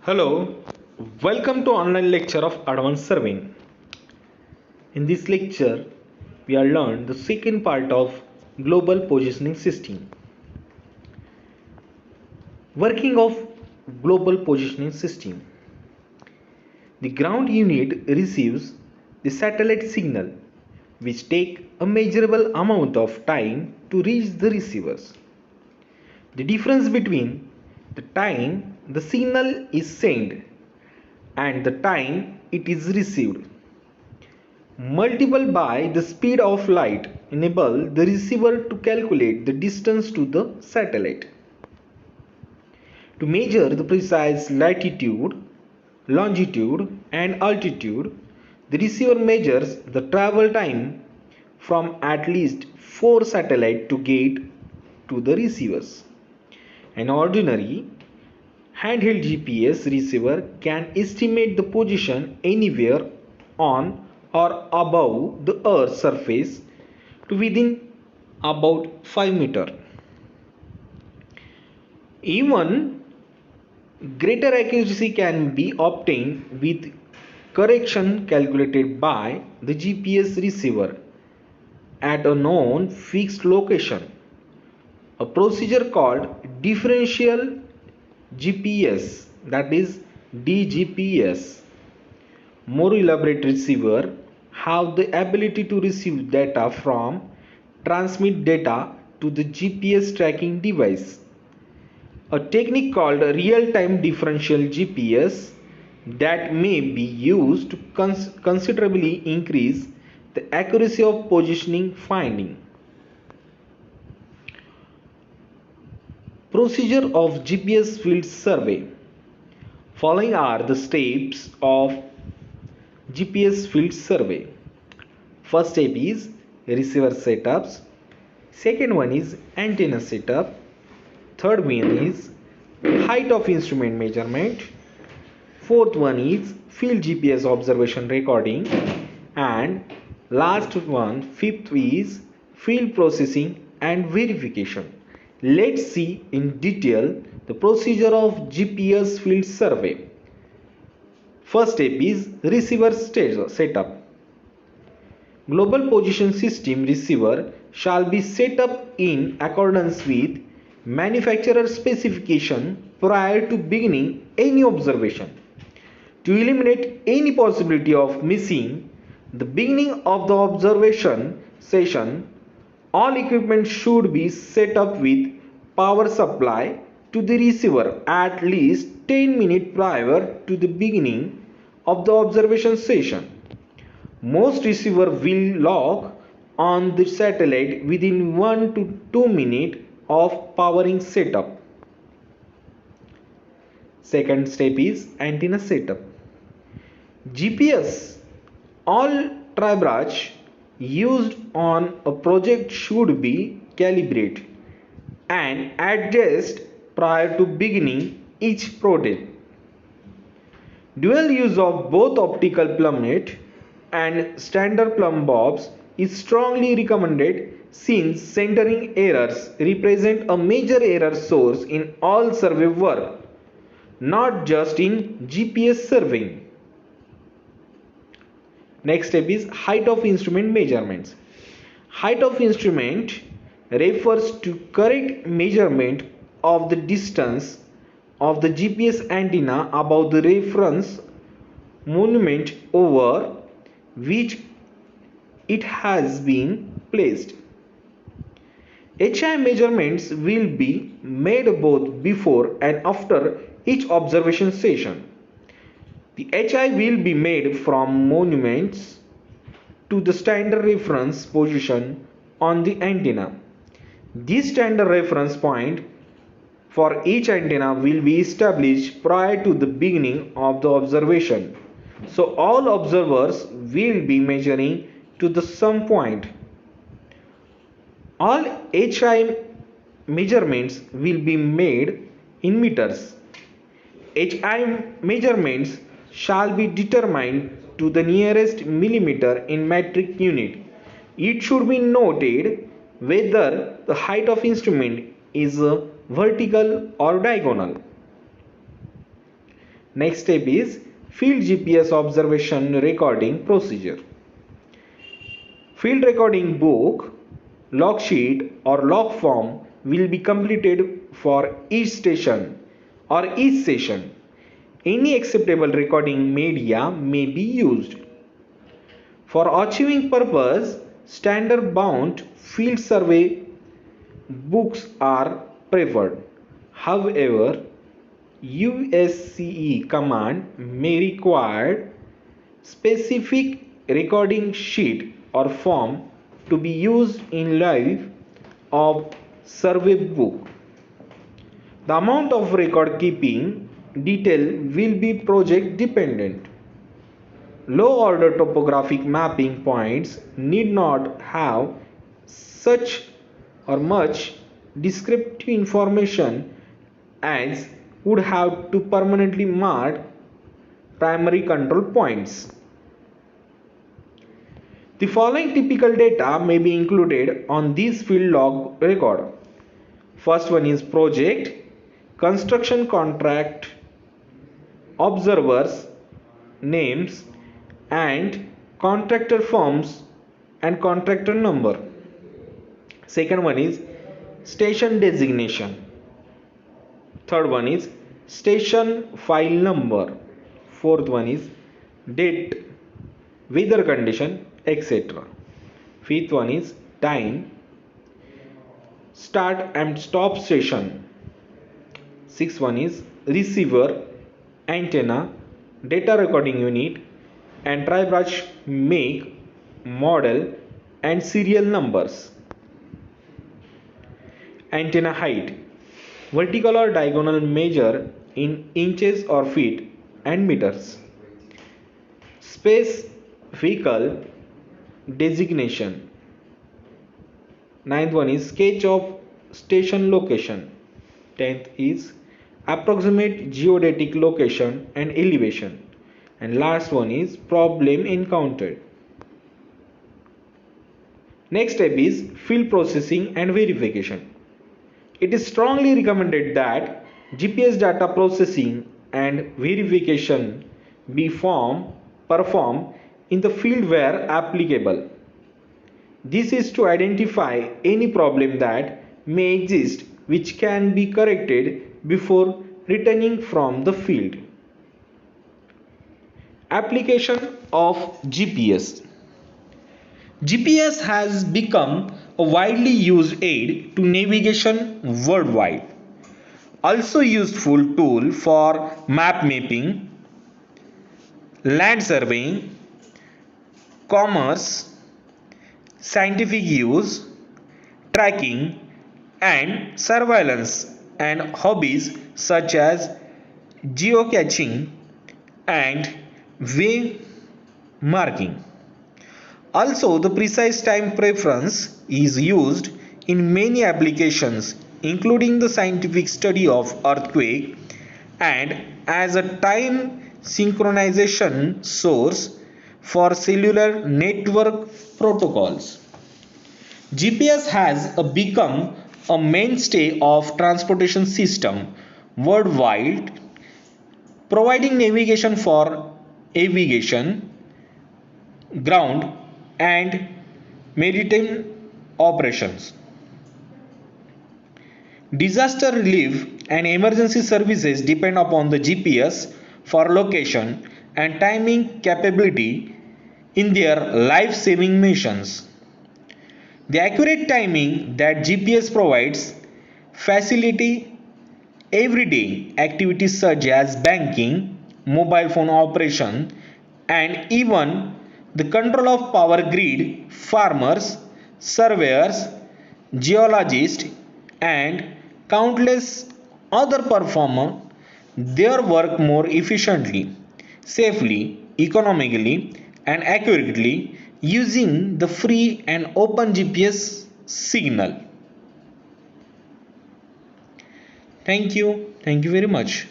Hello, welcome to online lecture of advanced surveying. In this lecture, we are learned the second part of global positioning system. Working of global positioning system. The ground unit receives the satellite signal which take a measurable amount of time to reach the receivers. The difference between the time the signal is sent and the time it is received multiple by the speed of light enable the receiver to calculate the distance to the satellite. To measure the precise latitude, longitude and altitude, the receiver measures the travel time from at least 4 satellites to get to the receivers. An ordinary handheld GPS receiver can estimate the position anywhere on or above the Earth's surface to within about 5 meters. Even greater accuracy can be obtained with correction calculated by the GPS receiver at a known fixed location. A procedure called differential GPS, that is DGPS. More elaborate receiver have the ability to receive data from transmit data to the GPS tracking device. A technique called real-time differential GPS that may be used to considerably increase the accuracy of positioning finding. Procedure of GPS field survey. Following are the steps of GPS field survey. First step is receiver setups. Second one is antenna setup. Third one is height of instrument measurement. Fourth one is field GPS observation recording. And last one, fifth is field processing and verification. Let's see in detail the procedure of GPS field survey. First step is receiver setup. Global position system receiver shall be set up in accordance with manufacturer specification prior to beginning any observation. To eliminate any possibility of missing the beginning of the observation session, all equipment should be set up with power supply to the receiver at least 10 minutes prior to the beginning of the observation session. Most receivers will lock on the satellite within 1 to 2 minutes of powering setup. Second step is antenna setup. GPS all tri-branch used on a project should be calibrated and adjusted prior to beginning each project. Dual use of both optical plummet and standard plumb bobs is strongly recommended since centering errors represent a major error source in all survey work, not just in GPS surveying. Next step is height of instrument measurements. Height of instrument refers to correct measurement of the distance of the GPS antenna above the reference monument over which it has been placed. HI measurements will be made both before and after each observation session. The HI will be made from monuments to the standard reference position on the antenna. This standard reference point for each antenna will be established prior to the beginning of the observation. So all observers will be measuring to the same point. All HI measurements will be made in meters. HI measurements shall be determined to the nearest millimeter in metric unit. It should be noted whether the height of instrument is vertical or diagonal. Next step is field GPS observation recording procedure. Field recording book, log sheet or log form will be completed for each station or each session. Any acceptable recording media may be used. For achieving purpose, standard bound field survey books are preferred. However, USCE command may require specific recording sheet or form to be used in lieu of survey book. The amount of record keeping detail will be project dependent. Low order topographic mapping points need not have such or much descriptive information as would have to permanently mark primary control points. The following typical data may be included on this field log record. First one is project, construction contract, observers, names, and contractor firms and contractor number. Second one is station designation. Third one is station file number. Fourth one is date, weather condition, etc. Fifth one is time, start and stop station. Sixth one is receiver, antenna, data recording unit, and tri-branch make, model, and serial numbers. Antenna height, vertical or diagonal measure in inches or feet and meters. Space vehicle designation. Ninth one is sketch of station location. 10th is approximate geodetic location and elevation. And last one is problem encountered. Next step is field processing and verification. It is strongly recommended that GPS data processing and verification be performed in the field where applicable. This is to identify any problem that may exist which can be corrected before returning from the field. Application of GPS. GPS has become a widely used aid to navigation worldwide. Also useful tool for map mapping, land surveying, commerce, scientific use, tracking, and surveillance, and hobbies such as geocaching and way marking. Also, the precise time preference is used in many applications, including the scientific study of earthquake and as a time synchronization source for cellular network protocols. GPS has become a mainstay of transportation system worldwide, providing navigation for aviation, ground, and maritime operations. Disaster relief and emergency services depend upon the GPS for location and timing capability in their life-saving missions. The accurate timing that GPS provides facilitate everyday activities such as banking, mobile phone operation, and even the control of power grid. Farmers, surveyors, geologists, and countless other perform their work more efficiently, safely, economically, and accurately using the free and open GPS signal. Thank you very much.